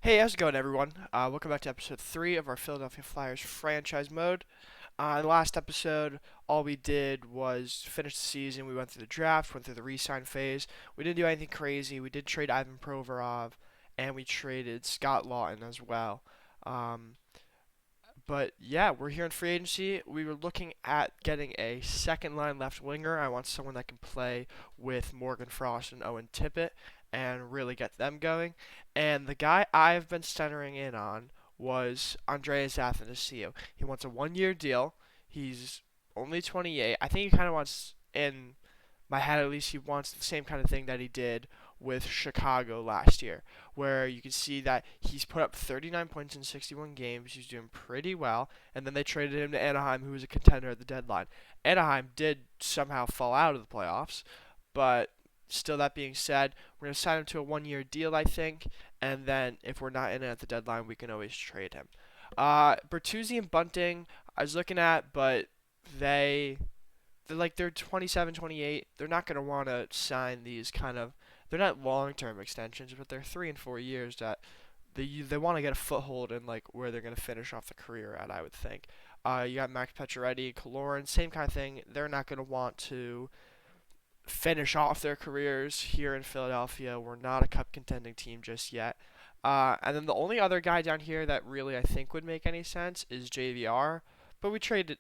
Hey, how's it going, everyone? Welcome back to episode 3 of our Philadelphia Flyers franchise mode. In the last episode, all we did was finish the season. We went through the draft, went through the re-sign phase. We didn't do anything crazy. We did trade Ivan Provorov, and we traded Scott Lawton as well. Um, but yeah, we're here in free agency. We were looking at getting a second line left winger. I want someone that can play with Morgan Frost and Owen Tippett and really get them going. And the guy I've been centering in on was Andreas Athanasiou. He wants a 1 year deal. He's only 28. I think he kind of wants, in my head at least, he wants the same kind of thing that he did with Chicago last year, where you can see that he's put up 39 points in 61 games. He's doing pretty well, and then they traded him to Anaheim, who was a contender at the deadline. Anaheim did somehow fall out of the playoffs, but still, that being said, we're going to sign him to a 1 year deal, I think, and then if we're not in it at the deadline, we can always trade him. Bertuzzi and Bunting, I was looking at, but they they're 27, 28. They're not going to want to sign these kind of. They're not long-term extensions, but they're 3 and 4 years that they want to get a foothold in like where they're going to finish off the career at. I would think. You got Max Pacioretty, Kaloran, same kind of thing. They're not going to want to finish off their careers here in Philadelphia. We're not a cup contending team just yet. And then the only other guy down here that really I think would make any sense is JVR, but we traded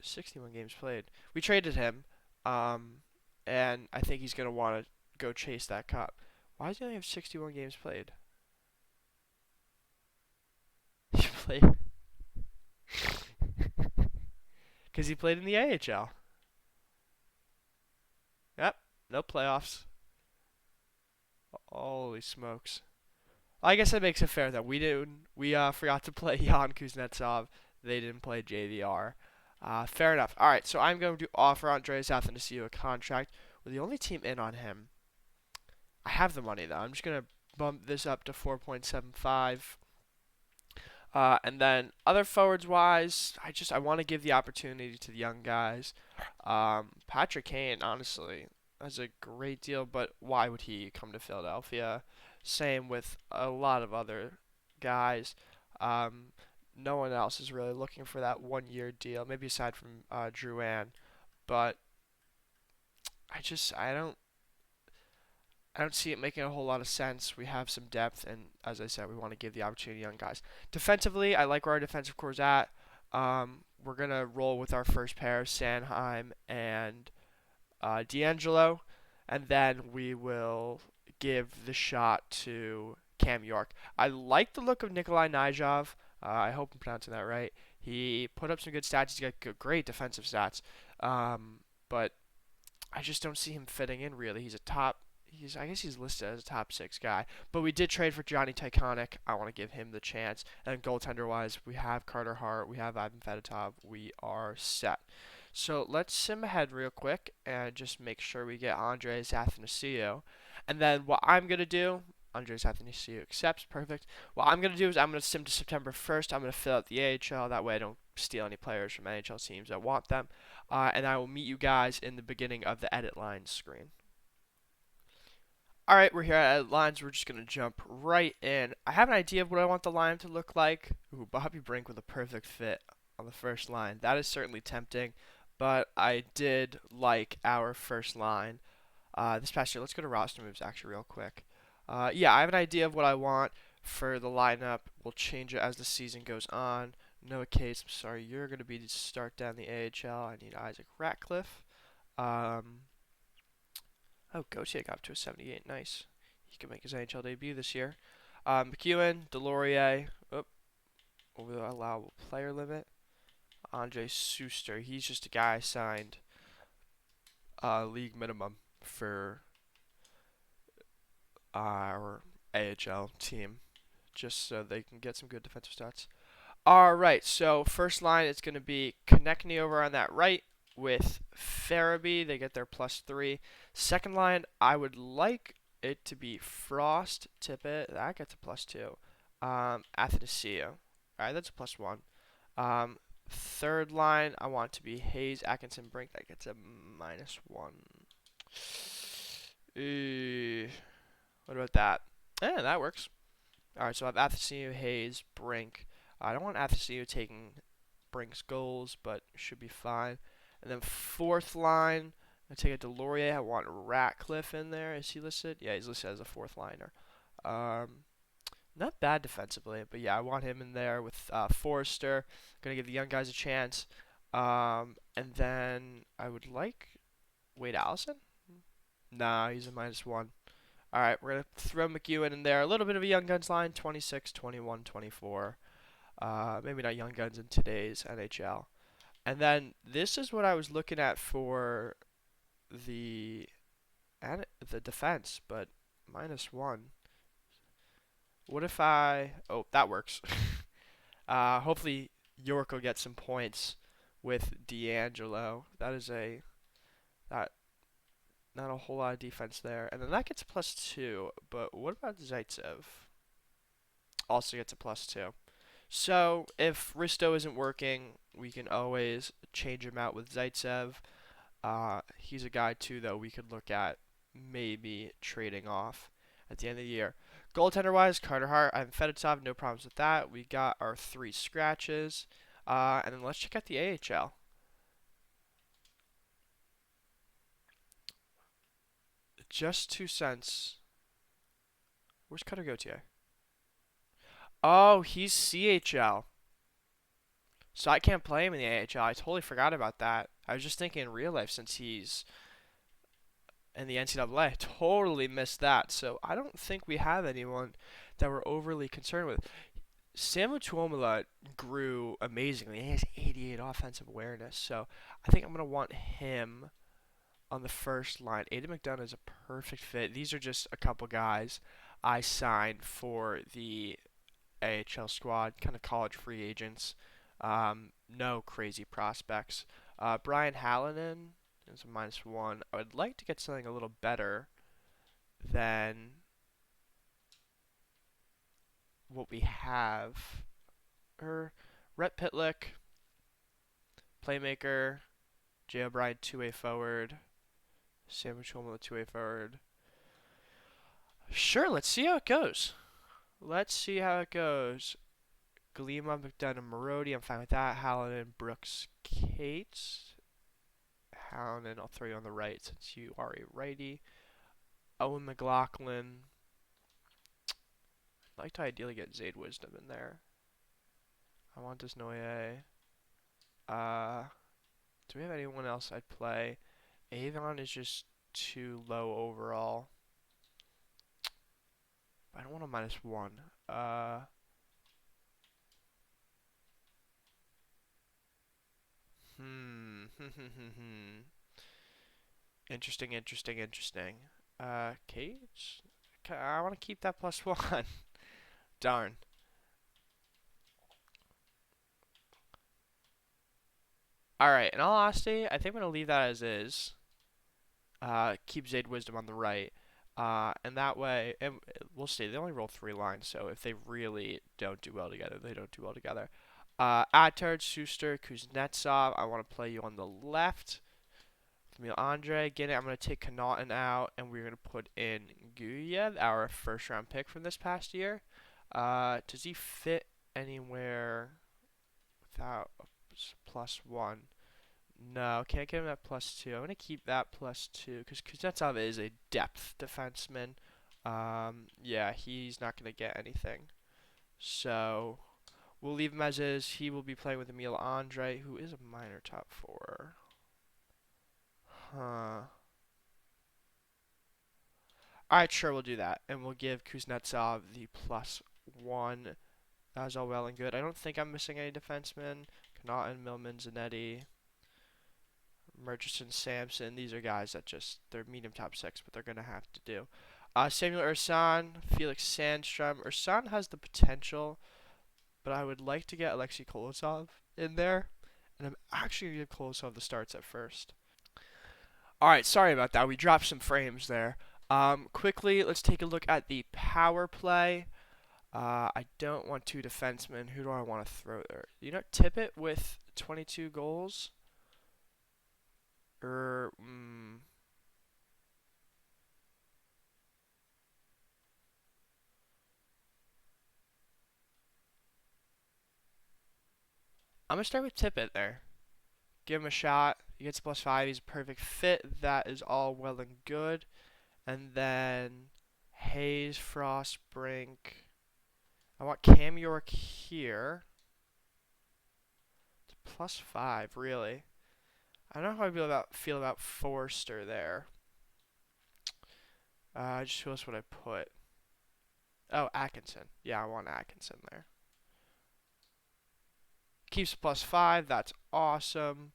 61 games played. We traded him, um, and I think he's gonna want to go chase that cup. Why does he only have 61 games played? He played because he played in the AHL. Yep, no playoffs. Holy smokes! I guess that makes it fair that we didn't. We forgot to play Jan Kuznetsov. They didn't play JVR. Fair enough. All right, so I'm going to offer Andreas Athanasiou a contract. We're the only team in on him. I have the money though. I'm just gonna bump this up to 4.75. And then other forwards wise, I want to give the opportunity to the young guys. Patrick Kane, honestly, that's a great deal, but why would he come to Philadelphia? Same with a lot of other guys. Um, no one else is really looking for that 1 year deal, maybe aside from Drouin. But I don't see it making a whole lot of sense. We have some depth, and as I said, we want to give the opportunity to young guys. Defensively, I like where our defensive core is at. We're gonna roll with our first pair, Sanheim and D'Angelo, and then we will give the shot to Cam York. I like the look of Nikolai Nijov. I hope I'm pronouncing that right. He put up some good stats. He's got great defensive stats, but I just don't see him fitting in really. I guess he's listed as a top 6 guy. But we did trade for Johnny Tyconic. I want to give him the chance. And goaltender wise, we have Carter Hart, we have Ivan Fedotov. We are set. So let's sim ahead real quick and just make sure we get Andres Athanasiou. And then what I'm gonna do, Andres Athanasiou accepts, perfect. What I'm gonna do is I'm gonna sim to September 1st. I'm gonna fill out the AHL. That way I don't steal any players from NHL teams that want them. And I will meet you guys in the beginning of the edit lines screen. Alright, we're here at edit lines. We're just going to jump right in. I have an idea of what I want the line to look like. Ooh, Bobby Brink with a perfect fit on the first line. That is certainly tempting, but I did like our first line this past year. Let's go to roster moves actually real quick. Yeah, I have an idea of what I want for the lineup. We'll change it as the season goes on. Noah Cates, I'm sorry, you're going to be to start down the AHL. I need Isaac Ratcliffe. Um, Oh, Gauthier got up to a 78. Nice. He can make his NHL debut this year. McEwen, Delorier. Oh, over the allowable player limit. Andre Suster. He's just a guy I signed league minimum for our AHL team, just so they can get some good defensive stats. Alright, so first line it's going to be Konechny over on that right with Farabee. They get their +3. Second line, I would like it to be Frost, Tippett. That gets a +2. Athanasiou. Alright, that's a +1. Third line, I want to be Hayes, Atkinson, Brink. That gets a -1. What about that? Yeah, that works. All right, so I have Athensinu, Hayes, Brink. I don't want Athensinu taking Brink's goals, but should be fine. And then fourth line, I take a Delorier. I want Ratcliffe in there. Is he listed? Yeah, he's listed as a fourth liner. Um, Not bad defensively, but yeah, I want him in there with Forrester. Gonna give the young guys a chance. And then I would like Wade Allison. Nah, he's a -1. All right, we're gonna throw McEwen in there. A little bit of a young guns line: 26, 21, 24. Maybe not young guns in today's NHL. And then this is what I was looking at for the the defense, but -1. What if I? Oh, that works. Hopefully York will get some points with D'Angelo. That is that not a whole lot of defense there, and then that gets +2. But what about Zaitsev? Also gets a +2. So if Risto isn't working, we can always change him out with Zaitsev. He's a guy too, though, we could look at maybe trading off at the end of the year. Goaltender wise, Carter Hart, Ivan Fedotov, no problems with that. We got our 3 scratches. And then let's check out the AHL. Just 2 cents. Where's Cutter Gauthier? Oh, he's CHL. So I can't play him in the AHL. I totally forgot about that. I was just thinking in real life since he's in the NCAA. Totally missed that. So I don't think we have anyone that we're overly concerned with. Samu Tuomola grew amazingly. He has 88 offensive awareness. So I think I'm going to want him on the first line. Aiden McDonough is a perfect fit. These are just a couple guys I signed for the AHL squad, kind of college free agents. No crazy prospects. Brian Hallinan is a -1. I would like to get something a little better than what we have. Rhett Pitlick, playmaker. Jay O'Brien, two-way forward. Sam Chulma, two-way forward. Sure, let's see how it goes. Let's see how it goes. Galima, McDonough, Marody, I'm fine with that. Hallinan, Brooks, Cates. Hallinan, I'll throw you on the right since you are a righty. Owen McLaughlin. I'd like to ideally get Zade Wisdom in there. I want Desnoyer. Do we have anyone else I'd play? Avon is just too low overall. I don't want a -1. Hmm. Interesting, interesting, interesting. Cage? I want to keep that +1. Darn. Alright, in all honesty, I think I'm going to leave that as is. Keep Zade Wisdom on the right. And that way, and we'll see, they only roll 3 lines, so if they really don't do well together, they don't do well together. Attard, Schuster, Kuznetsov, I want to play you on the left. Camille Andre, again, I'm going to take Connaughton out, and we're going to put in Guyev, our first round pick from this past year. Does he fit anywhere without a +1? No, can't get him at +2. I'm going to keep that +2 because Kuznetsov is a depth defenseman. Yeah, he's not going to get anything. So we'll leave him as is. He will be playing with Emile Andre, who is a minor top 4. Huh. Alright, sure, we'll do that. And we'll give Kuznetsov the +1. That is all well and good. I don't think I'm missing any defensemen. Connaughton, Millman, Zanetti, Murchison, Sampson. These are guys that just, they're medium top 6, but they're going to have to do. Samuel Ursan, Felix Sandstrom. Ursan has the potential, but I would like to get Alexei Kolosov in there. And I'm actually going to give Kolosov the starts at first. Alright, sorry about that. We dropped some frames there. Quickly, let's take a look at the power play. I don't want 2 defensemen. Who do I want to throw there? You know, Tippett with 22 goals? Or, I'm gonna start with Tippett there. Give him a shot. He gets +5. He's a perfect fit. That is all well and good. And then Hayes, Frost, Brink. I want Cam York here. It's +5, really. I don't know how I feel about Forster there. Just who else would I put? Oh, Atkinson. Yeah, I want Atkinson there. Keeps +5. That's awesome.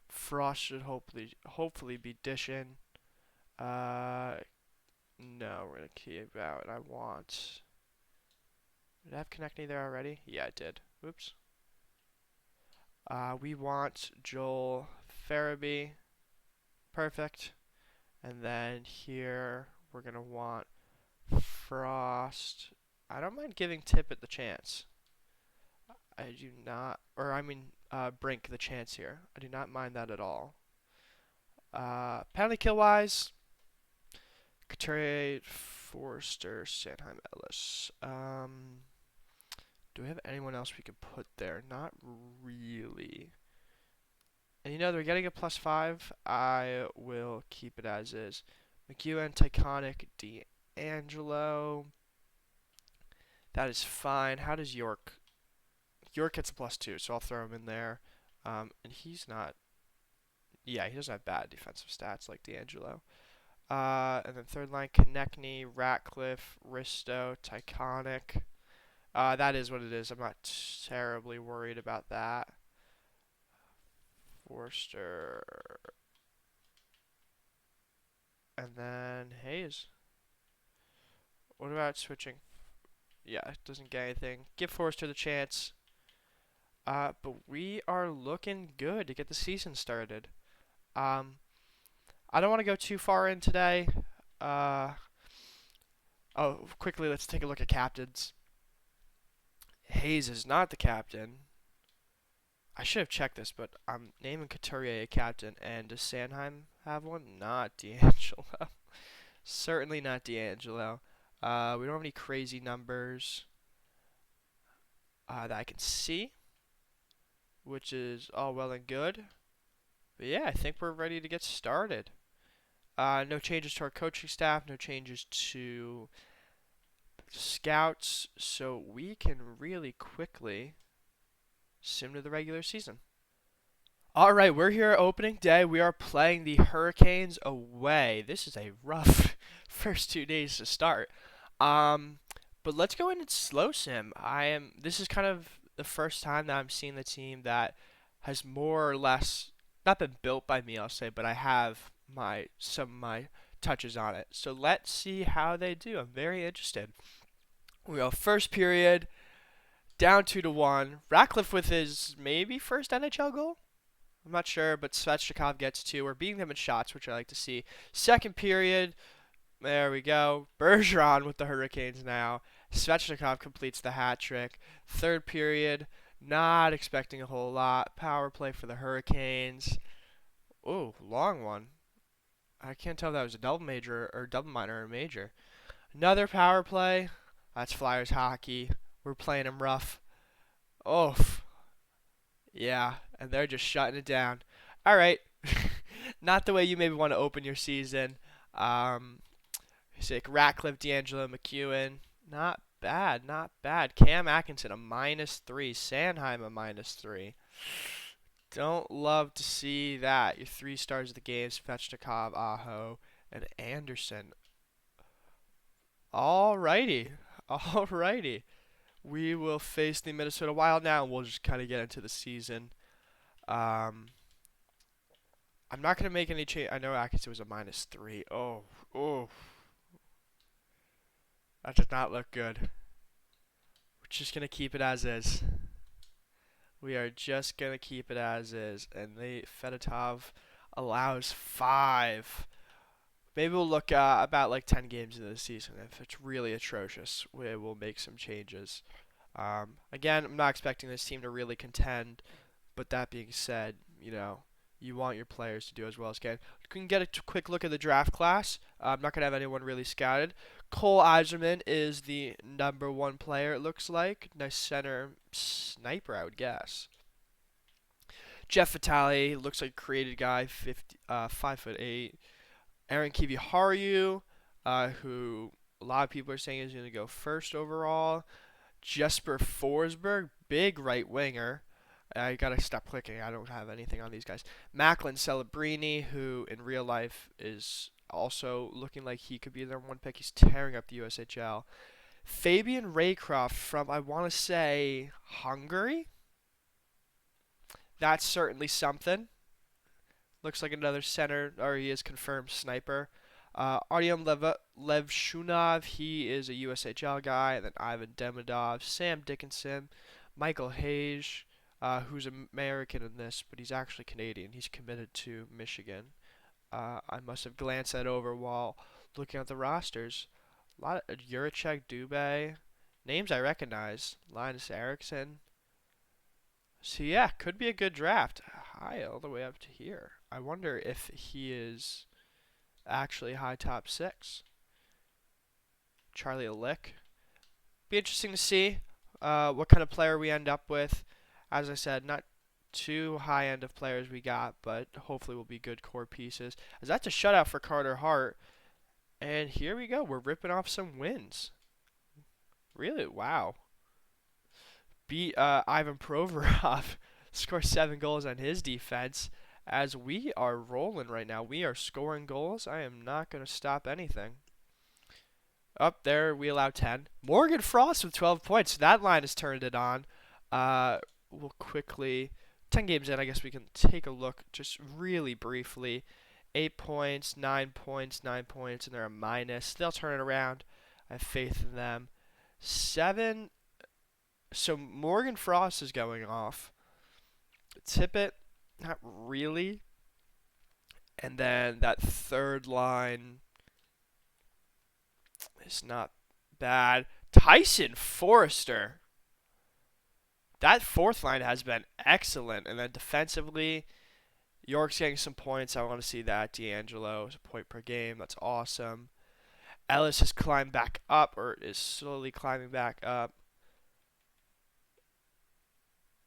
Frost should hopefully be dishing. Uh, no, we're gonna keep out. I want. Did I have Konechny there already? Yeah, I did. Oops. We want Joel Farabee. Perfect. And then here we're gonna want Frost. I don't mind giving Tippett the chance. I do not, or I mean, Brink the chance here. I do not mind that at all. Penalty kill wise, Couturier, Forster, Sanheim, Ellis. Do we have anyone else we could put there? Not really. And you know, they're getting a +5. I will keep it as is. McEwen, Tyconic, D'Angelo. That is fine. How does York? York gets a +2, so I'll throw him in there. And he's not. Yeah, he doesn't have bad defensive stats like D'Angelo. And then third line, Konechny, Ratcliffe, Risto, Tyconic. That is what it is. I'm not terribly worried about that. Forster. And then Hayes. What about switching? Yeah, doesn't get anything. Give Forster the chance. But we are looking good to get the season started. I don't want to go too far in today. Uh, quickly, let's take a look at captains. Hayes is not the captain. I should have checked this, but I'm naming Couturier a captain, and does Sanheim have one? Not D'Angelo. Certainly not D'Angelo. We don't have any crazy numbers that I can see, which is all well and good. But yeah, I think we're ready to get started. No changes to our coaching staff, no changes to scouts, so we can really quickly sim to the regular season. All right, we're here at opening day. We are playing the Hurricanes away. This is a rough first 2 days to start. Um, but let's go in and slow sim. This is kind of the first time that I'm seeing the team that has more or less not been built by me, I'll say, but I have some of my touches on it. So let's see how they do. I'm very interested. We go first period, down 2-1. Ratcliffe with his maybe first NHL goal. I'm not sure, but Svechnikov gets two. We're beating them in shots, which I like to see. Second period, there we go. Bergeron with the Hurricanes now. Svechnikov completes the hat trick. Third period, not expecting a whole lot. Power play for the Hurricanes. Ooh, long one. I can't tell if that was a double major or double minor or major. Another power play. That's Flyers hockey. We're playing them rough. Oh, yeah, and they're just shutting it down. All right, not the way you maybe want to open your season. Sick. Ratcliffe, D'Angelo, McEwen. Not bad, not bad. Cam Atkinson, a -3. Sanheim, a -3. Don't love to see that. Your 3 stars of the game, Svechnikov, Aho, and Anderson. Alrighty. Alrighty. We will face the Minnesota Wild now, and we'll just kind of get into the season. Um, I'm not going to make any change. I know Atkinson was a -3. Oh. That does not look good. We're just going to keep it as is. We are just going to keep it as is. And Fedotov allows 5. Maybe we'll look about like 10 games into the season. If it's really atrocious, we will make some changes. Again, I'm not expecting this team to really contend. But that being said, you want your players to do as well as can. You can get a quick look at the draft class. I'm not going to have anyone really scouted. Cole Eiserman is the #1 player, it looks like. Nice center sniper, I would guess. Jeff Vitale looks like a creative guy, 5'8". Aaron Kiviharu, who a lot of people are saying is going to go first overall. Jesper Forsberg, big right winger. I gotta stop clicking. I don't have anything on these guys. Macklin Celebrini, who in real life is also looking like he could be their one pick. He's tearing up the USHL. Fabian Raycroft from, I want to say, Hungary. That's certainly something. Looks like another center, or he is confirmed sniper. Artyom Levshunov, he is a USHL guy. And then Ivan Demidov, Sam Dickinson, Michael Hayes, who's American in this, but he's actually Canadian. He's committed to Michigan. I must have glanced that over while looking at the rosters. A lot of Juracek, Dubé, names I recognize. Linus Erickson. So yeah, could be a good draft. High all the way up to here. I wonder if he is actually high top six. Charlie Lick. Be interesting to see what kind of player we end up with. As I said, not too high end of players we got, but hopefully will be good core pieces. As that's a shutout for Carter Hart. And here we go. We're ripping off some wins. Really? Wow. Beat Ivan Provorov. Score 7 goals on his defense. As we are rolling right now. We are scoring goals. I am not going to stop anything. Up there, we allow 10. Morgan Frost with 12 points. That line has turned it on. We'll quickly, 10 games in, I guess we can take a look just really briefly. 8 points, 9 points, 9 points, and they're a minus. They'll turn it around. I have faith in them. 7. So Morgan Frost is going off. Tippett, not really. And then that third line is not bad. Tyson Forrester. That fourth line has been excellent. And then defensively, York's getting some points. I want to see that. D'Angelo is a point per game. That's awesome. Ellis has climbed back up, or is slowly climbing back up.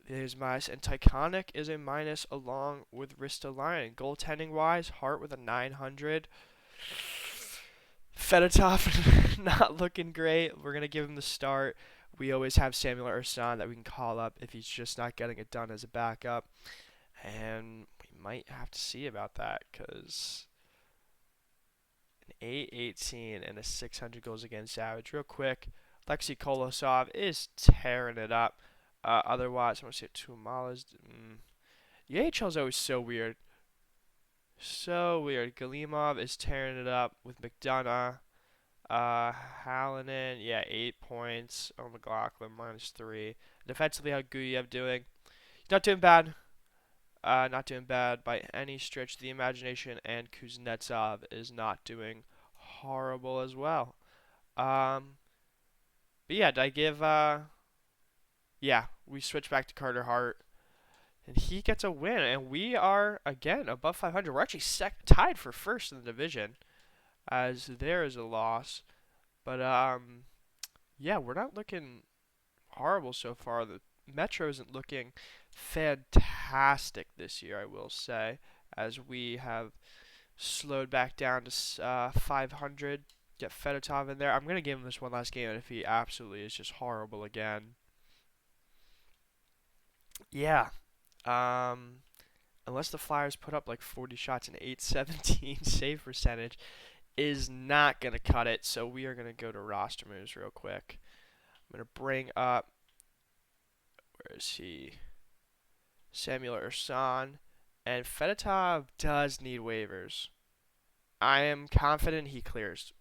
There's minus, and Tyconic is a minus along with Ristolainen. Goaltending wise, Hart with a 900. Fedotov not looking great. We're going to give him the start. We always have Samuel Ursan that we can call up if he's just not getting it done as a backup. And we might have to see about that because an 818 and a 600 goals against Savage. Real quick, Alexei Kolosov is tearing it up. Otherwise, I'm going to say Tuamalas. The AHL is always so weird. So weird. Galimov is tearing it up with McDonough. Hallinan, yeah, 8 points. Oh, McLaughlin, -3. Defensively, how Guyev doing? He's not doing bad. Not doing bad by any stretch of the imagination. And Kuznetsov is not doing horrible as well. But yeah, did I give... yeah, we switch back to Carter Hart. And he gets a win. And we are, again, above 500. We're actually tied for first in the division. As there is a loss. But, yeah, we're not looking horrible so far. The Metro isn't looking fantastic this year, I will say. As we have slowed back down to 500. Get Fedotov in there. I'm going to give him this one last game. And if he absolutely is just horrible again. Yeah. Unless the Flyers put up like 40 shots and 817 save percentage, is not going to cut it. So we are going to go to roster moves real quick. I'm going to bring up, where is he? Samuel Ursan. And Fedotov does need waivers. I am confident he clears.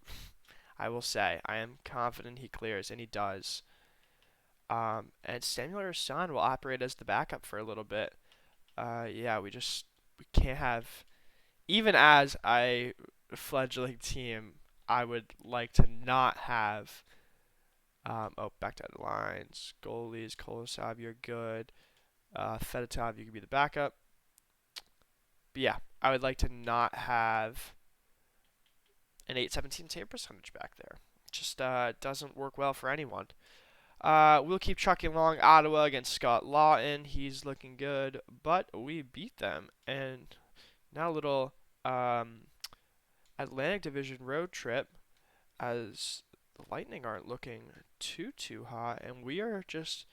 I will say. I am confident he clears, and he does. And Samuel Ursan will operate as the backup for a little bit. Yeah, we can't have, even as a fledgling team, I would like to not have, back to the lines, goalies, Kolosov, you're good, Fedotov, you can be the backup. But yeah, I would like to not have an 817 save percentage back there. Just doesn't work well for anyone. We'll keep trucking along. Ottawa against Scott Lawton. He's looking good, but we beat them. And now a little um, Atlantic Division road trip as the Lightning aren't looking too hot, and we are just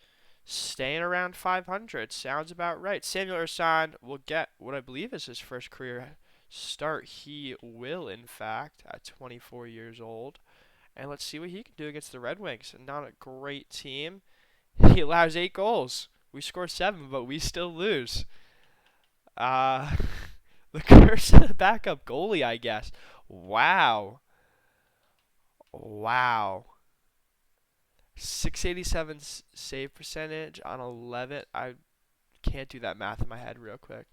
staying around 500. Sounds about right. Samuel Ursan will get what I believe is his first career start. He will, in fact, at 24 years old. And let's see what he can do against the Red Wings. Not a great team. He allows 8 goals. We score 7, but we still lose. Uh, the curse of the backup goalie, I guess. Wow. Wow. 687 save percentage on 11. I can't do that math in my head real quick.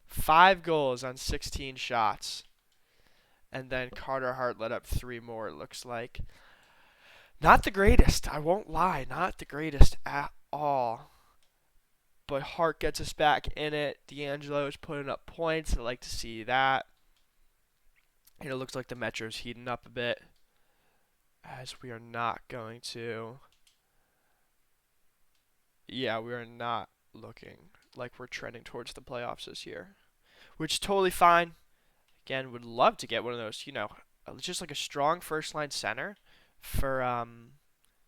5 goals on 16 shots. And then Carter Hart let up 3 more, it looks like. Not the greatest, I won't lie. Not the greatest at all. But Hart gets us back in it. D'Angelo is putting up points. I like to see that. And it looks like the Metro's heating up a bit, as we are not going to. Yeah, we are not looking like we're trending towards the playoffs this year, which is totally fine. Again, would love to get one of those, just like a strong first line center for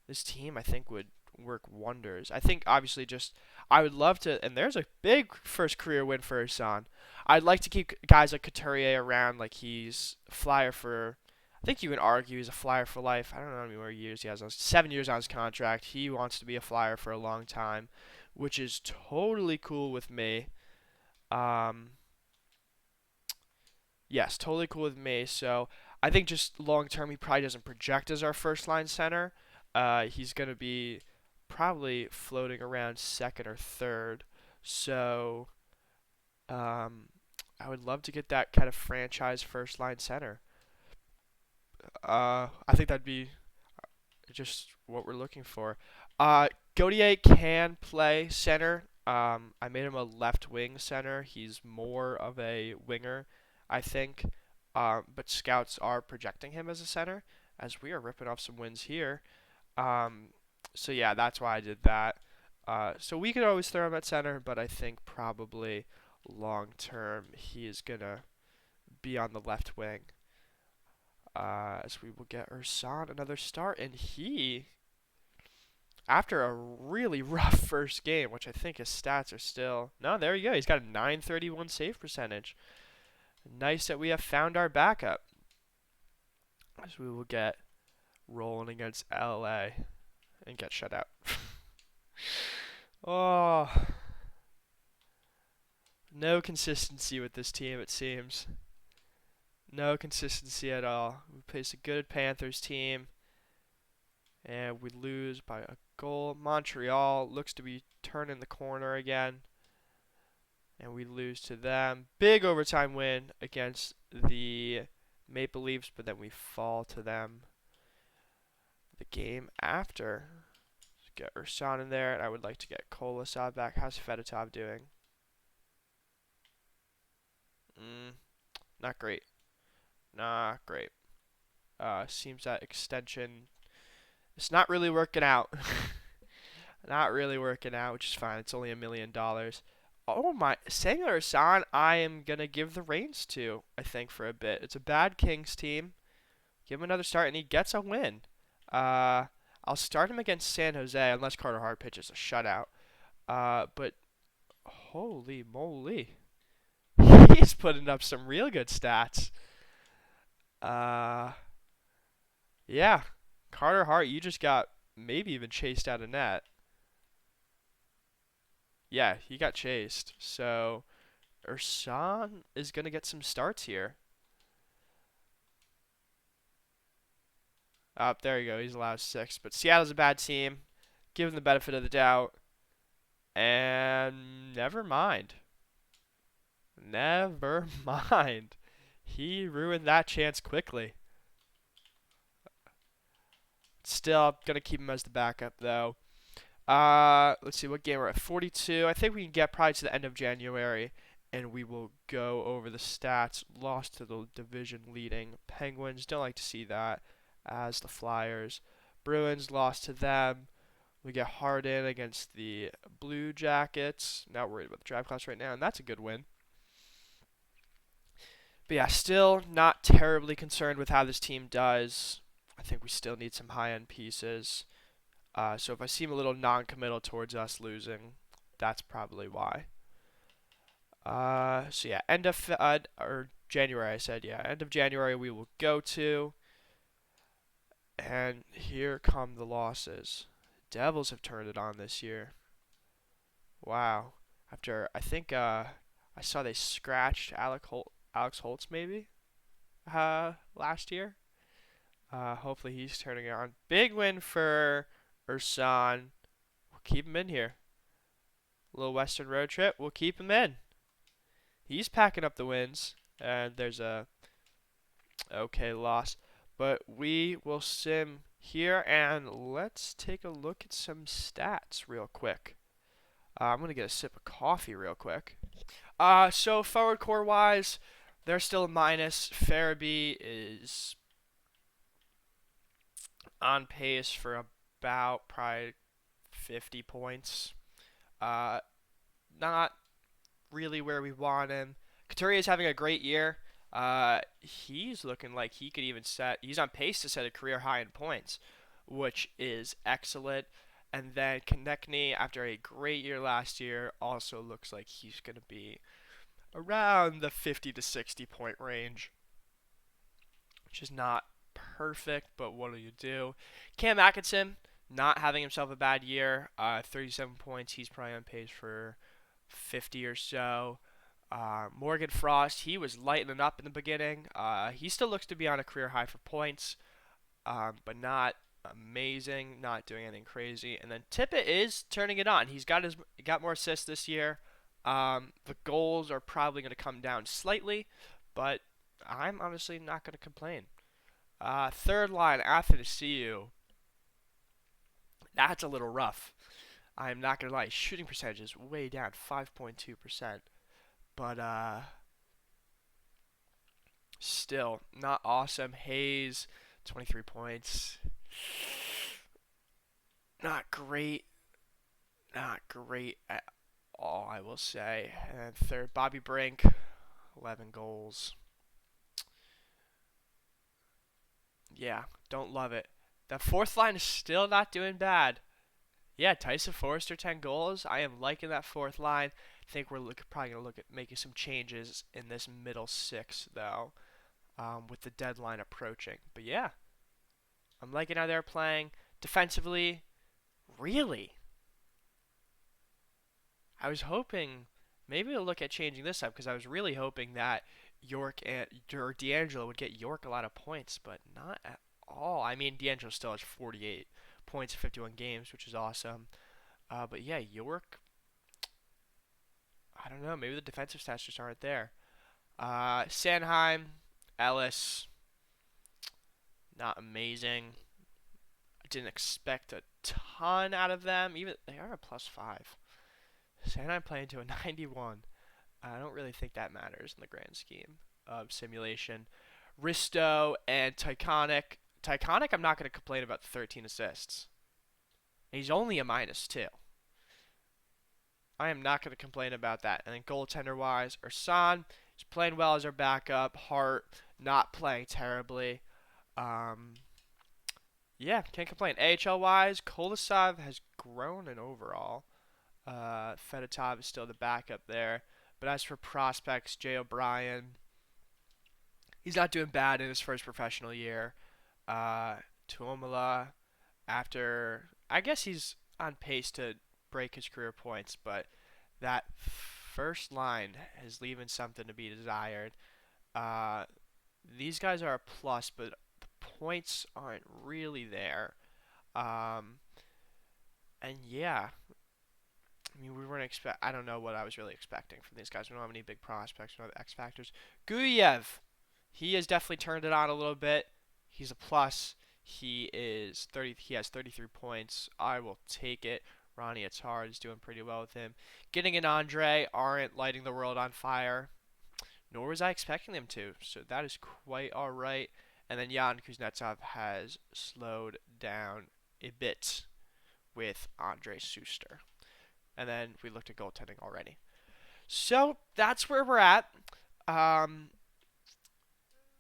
this team. I think would work wonders. I think obviously just I would love to, and there's a big first career win for Hassan. I'd like to keep guys like Couturier around, like he's a flyer for. I think you can argue he's a flyer for life. I don't know how many more years he has. 7 years on his contract. He wants to be a flyer for a long time, which is totally cool with me. Um, yes, totally cool with me. So I think just long term, he probably doesn't project as our first line center. He's going to be probably floating around second or third. So um, I would love to get that kind of franchise first line center. I think that'd be just what we're looking for. Gautier can play center. I made him a left wing center. He's more of a winger, I think. But scouts are projecting him as a center, as we are ripping off some wins here. Um, so yeah, that's why I did that. So we could always throw him at center, but I think probably long term he is gonna be on the left wing. As we will get Ursan another start, and he, after a really rough first game, which I think his stats are still no, there you go. He's got a 931 save percentage. Nice that we have found our backup. As we will get rolling against LA and get shut out. Oh, no consistency with this team, it seems. No consistency at all. We faced a good Panthers team, and we lose by a goal. Montreal looks to be turning the corner again, and we lose to them. Big overtime win against the Maple Leafs, but then we fall to them the game after. Let's get Ursan in there, and I would like to get Kolasov back. How's Fedotov doing? Not great. Not great. Seems that extension it's not really working out. Not really working out, which is fine. It's only $1 million. Oh my, Samuel Ursan, I am gonna give the reins to. I think for a bit. It's a bad Kings team. Give him another start, and he gets a win. I'll start him against San Jose unless Carter Hart pitches a shutout. But holy moly, he's putting up some real good stats. Uh, yeah, Carter Hart, you just got maybe even chased out of net. Yeah, he got chased. So Ursan is gonna get some starts here. Up there you go. He's allowed 6. But Seattle's a bad team. Give him the benefit of the doubt. And never mind. Never mind. He ruined that chance quickly. Still gonna keep him as the backup though. Let's see what game we're at. 42. I think we can get probably to the end of January, and we will go over the stats. Lost to the division leading Penguins. Don't like to see that. As the Flyers, Bruins lost to them. We get Harden against the Blue Jackets. Not worried about the draft class right now, and that's a good win. But yeah, still not terribly concerned with how this team does. I think we still need some high-end pieces. So if I seem a little non-committal towards us losing, that's probably why. So yeah, end of or January, I said, yeah, end of January we will go to, and here come the losses. Devils have turned it on this year. Wow. After I think I saw they scratched Alex Holtz maybe last year. Hopefully he's turning it on. Big win for Ursan. We'll keep him in here. A little Western road trip. We'll keep him in. He's packing up the wins, and there's a okay loss. But we will sim here, and let's take a look at some stats real quick. I'm gonna get a sip of coffee real quick. So forward core wise, they're still a minus. Farabee is on pace for about probably 50 points. Uh, Not really where we want him. Couturier is having a great year. He's looking like he could even set. He's on pace to set a career high in points, which is excellent. And then Konechny, after a great year last year, also looks like he's going to be around the 50 to 60 point range, which is not perfect, but what do you do? Cam Atkinson, not having himself a bad year. 37 points. He's probably on pace for 50 or so. Morgan Frost, he was lightening up in the beginning. He still looks to be on a career high for points, but not amazing, not doing anything crazy. And then Tippett is turning it on. He got more assists this year. The goals are probably going to come down slightly, but I'm honestly not going to complain. Third line, Athanasiou. That's a little rough. I'm not going to lie. Shooting percentage is way down, 5.2%. But still not awesome. Hayes, 23 points. Not great. Not great at all, I will say. And third, Bobby Brink, 11 goals. Yeah, don't love it. The fourth line is still not doing bad. Yeah, Tyson Forrester, 10 goals. I am liking that fourth line. I think probably going to look at making some changes in this middle six, though, with the deadline approaching. But yeah, I'm liking how they're playing. Defensively, really, I was hoping maybe we'll look at changing this up because I was really hoping that York and or D'Angelo would get York a lot of points, but not at all. I mean, D'Angelo still has 48 points in 51 games, which is awesome. But yeah, York, I don't know. Maybe the defensive stats just aren't there. Sanheim, Ellis, not amazing. I didn't expect a ton out of them. Even they are a +5. Sanheim playing to a 91. I don't really think that matters in the grand scheme of simulation. Risto and Tyconic. Tyconic, I'm not going to complain about the 13 assists. He's only a -2. I am not going to complain about that. And then goaltender wise, Ursan is playing well as our backup. Hart not playing terribly. Um, yeah, can't complain. AHL wise, Kolasov has grown in overall. Fedotov is still the backup there. But as for prospects, Jay O'Brien, he's not doing bad in his first professional year. Tuomola, after I guess he's on pace to break his career points, but that first line is leaving something to be desired. Uh, these guys are a plus, but the points aren't really there. Um, and yeah, I mean, we weren't expect. I don't know what I was really expecting from these guys. We don't have any big prospects. We don't have X factors. Guyev, he has definitely turned it on a little bit. He's a plus. He is 30. He has 33 points. I will take it. Ronnie Attard is doing pretty well with him. Getting an Andre aren't lighting the world on fire, nor was I expecting them to. So that is quite all right. And then Jan Kuznetsov has slowed down a bit, with Andre Suster. And then we looked at goaltending already. So that's where we're at. Um,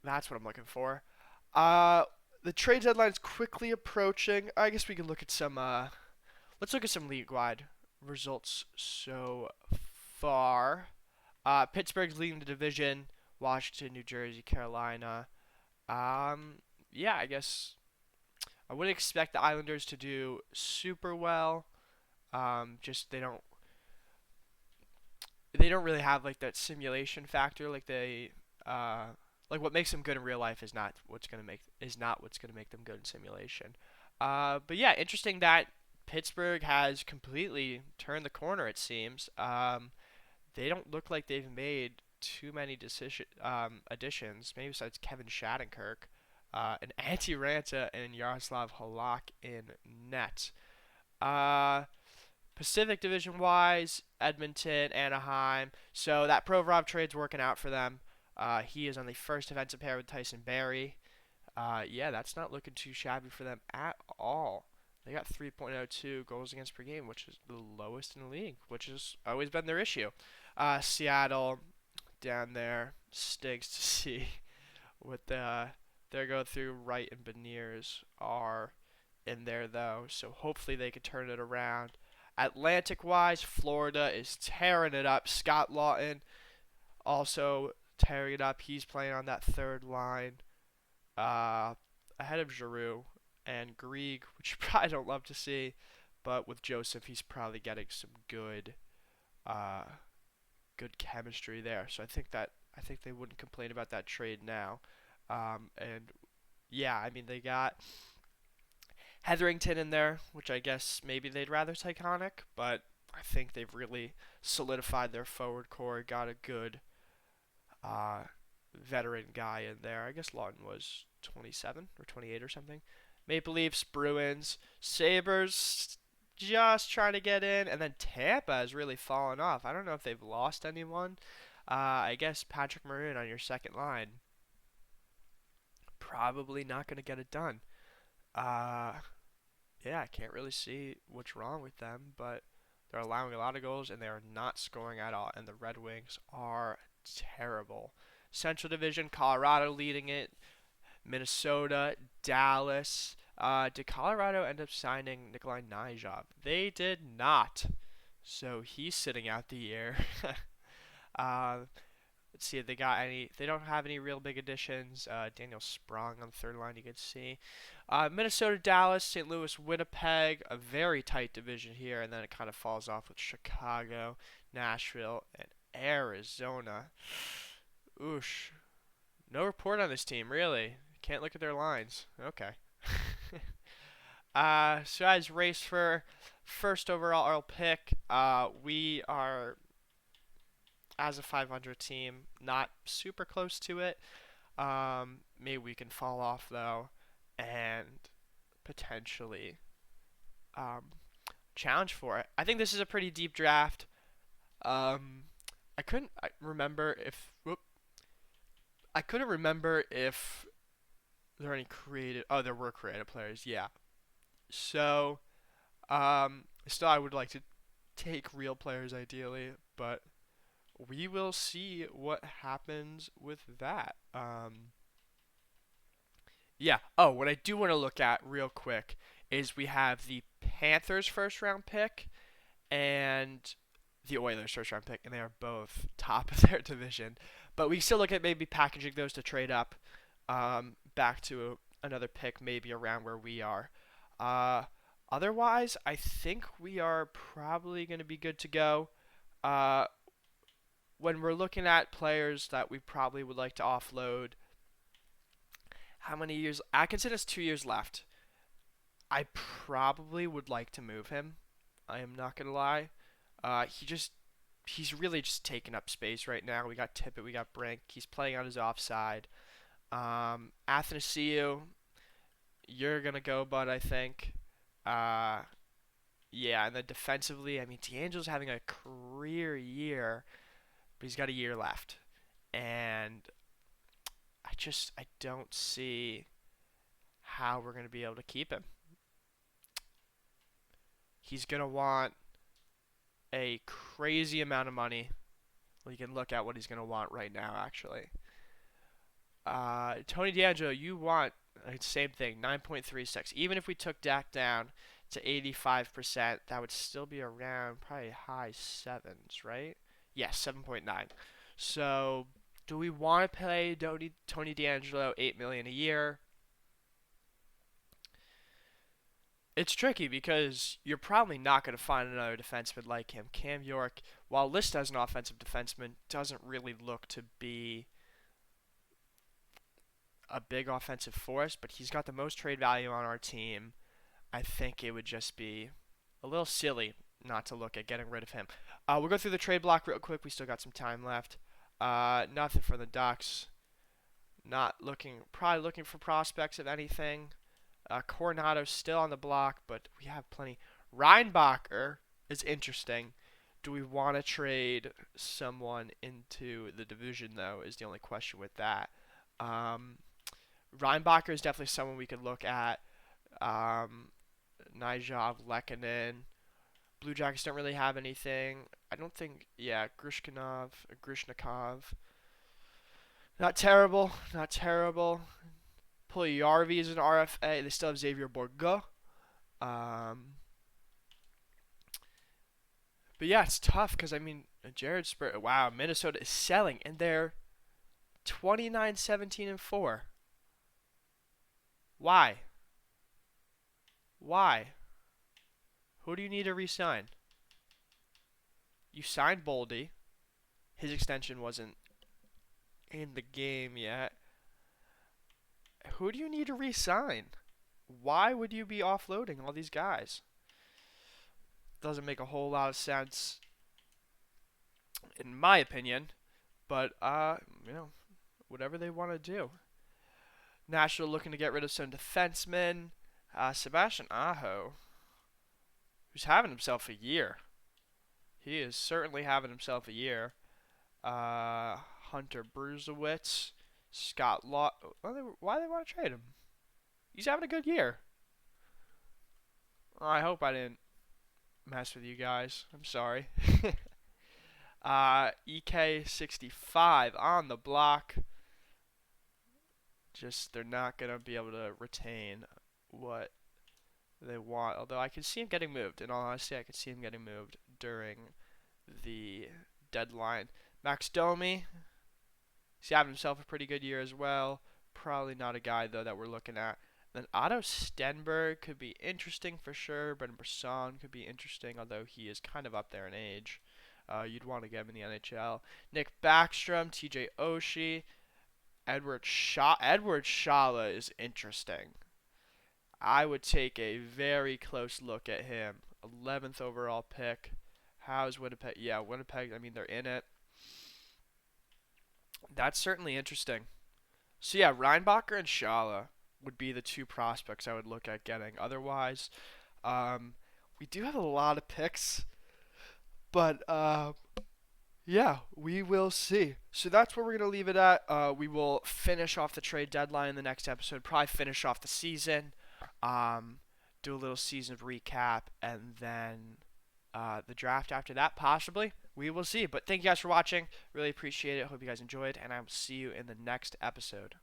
that's what I'm looking for. Uh, the trade deadline is quickly approaching. I guess we can look at some. Let's look at some league-wide results so far. Pittsburgh's leading the division. Washington, New Jersey, Carolina. Um, yeah, I guess I wouldn't expect the Islanders to do super well. Just they don't really have like that simulation factor uh like what makes them good in real life is not what's gonna make them good in simulation. But yeah, interesting that Pittsburgh has completely turned the corner. It seems. They don't look like they've made too many additions, maybe besides Kevin Shattenkirk, and Antti Ranta and Yaroslav Halak in net. Uh, Pacific Division wise, Edmonton, Anaheim. So that Provorov trade's working out for them. He is on the first defensive pair with Tyson Barrie. Yeah, that's not looking too shabby for them at all. They got 3.02 goals against per game, which is the lowest in the league, which has always been their issue. Seattle down there stinks to see what they're going through. Wright and Beniers are in there though, so hopefully they can turn it around. Atlantic wise, Florida is tearing it up. Scott Lawton also tearing it up. He's playing on that third line, uh, ahead of Giroux and Grieg, which you probably don't love to see, but with Joseph, he's probably getting some uh, good chemistry there. So I think they wouldn't complain about that trade now. And yeah, I mean they got Hetherington in there, which I guess maybe they'd rather Tyconic, but I think they've really solidified their forward core. Got a good uh, veteran guy in there. I guess Lawton was 27 or 28 or something. Maple Leafs, Bruins, Sabres just trying to get in, and then Tampa has really fallen off. I don't know if they've lost anyone. I guess Patrick Maroon on your second line. Probably not going to get it done. Uh, yeah, I can't really see what's wrong with them, but they're allowing a lot of goals and they are not scoring at all. And the Red Wings are terrible. Central Division, Colorado leading it, Minnesota, Dallas. Did Colorado end up signing Nikolai Nyjov? They did not. So he's sitting out the year. uh, let's see if they got any. They don't have any real big additions. Daniel Sprong on the third line, you can see. Minnesota, Dallas, St. Louis, Winnipeg, a very tight division here, and then it kind of falls off with Chicago, Nashville, and Arizona. Oosh. No report on this team, really. Can't look at their lines. Okay. So as race for first overall pick, we are, as a 500 team, not super close to it. Maybe we can fall off though, and potentially um, challenge for it. I think this is a pretty deep draft. Um, I remember if whoop, I couldn't remember if there are any creative. Oh, there were creative players. Yeah. So, still, I would like to take real players ideally, but we will see what happens with that. Yeah. Oh, what I do want to look at real quick is we have the Panthers first round pick and the Oilers first round pick, and they are both top of their division. But we still look at maybe packaging those to trade up, back to another pick, maybe around where we are. Uh, Otherwise, I think we are probably going to be good to go. Uh, when we're looking at players that we probably would like to offload, how many years? Atkinson has 2 years left. I probably would like to move him. I am not gonna lie. He's really just taking up space right now. We got Tippett, we got Brink. He's playing on his offside. Athanasiou, you're gonna go, bud. I think. Uh, yeah, and then defensively, I mean, D'Angelo's having a career year, but he's got a year left, and I don't see how we're gonna be able to keep him. He's going to want a crazy amount of money. We can look at what he's going to want right now, actually. Tony DeAngelo, you want same thing, 9.36. Even if we took Dak down to 85%, that would still be around probably high sevens, right? Yes, 7.9. So, do we want to pay Tony DeAngelo $8 million a year? It's tricky because you're probably not going to find another defenseman like him. Cam York, while listed as an offensive defenseman, doesn't really look to be a big offensive force, but he's got the most trade value on our team. I think it would just be a little silly not to look at getting rid of him. We'll go through the trade block real quick. We still got some time left. Nothing for the Ducks. Not looking, probably looking for prospects of anything. Coronado's still on the block, but we have plenty. Reinbacher is interesting. Do we want to trade someone into the division, though, is the only question with that. Reinbacher is definitely someone we could look at. Nijov, Lekanen. Blue Jackets don't really have anything. I don't think, yeah, Grishnikov. Not terrible, not terrible. Puljujärvi is an RFA. They still have Xavier Bourgault. But yeah, it's tough because, I mean, Jared Spur. Wow, Minnesota is selling, and they're 29, 17, and 4. Why? Why? Who do you need to re-sign? You signed Boldy. His extension wasn't in the game yet. Who do you need to re-sign? Why would you be offloading all these guys? Doesn't make a whole lot of sense, in my opinion. But whatever they want to do. Nashville looking to get rid of some defensemen. Sebastian Aho, who's having himself a year. He is certainly having himself a year. Hunter Bruzewicz, Scott Law. Why do they want to trade him? He's having a good year. I hope I didn't mess with you guys. I'm sorry. EK65 on the block. Just they're not going to be able to retain what they want. Although I could see him getting moved. In all honesty, I could see him getting moved during the deadline. Max Domi, he's having himself a pretty good year as well. Probably not a guy, though, that we're looking at. Then Otto Stenberg could be interesting for sure. Brendan Brisson could be interesting, although he is kind of up there in age. You'd want to get him in the NHL. Nick Backstrom, TJ Oshie, Edward Shala is interesting. I would take a very close look at him. 11th overall pick. How's Winnipeg? Yeah, Winnipeg, I mean, they're in it. That's certainly interesting. So, yeah, Reinbacher and Shala would be the two prospects I would look at getting. Otherwise, we do have a lot of picks. But, yeah, we will see. So that's where we're going to leave it at. We will finish off the trade deadline in the next episode. Probably finish off the season. Do a little season recap. And then the draft after that, possibly. We will see. But thank you guys for watching. Really appreciate it. Hope you guys enjoyed. And I will see you in the next episode.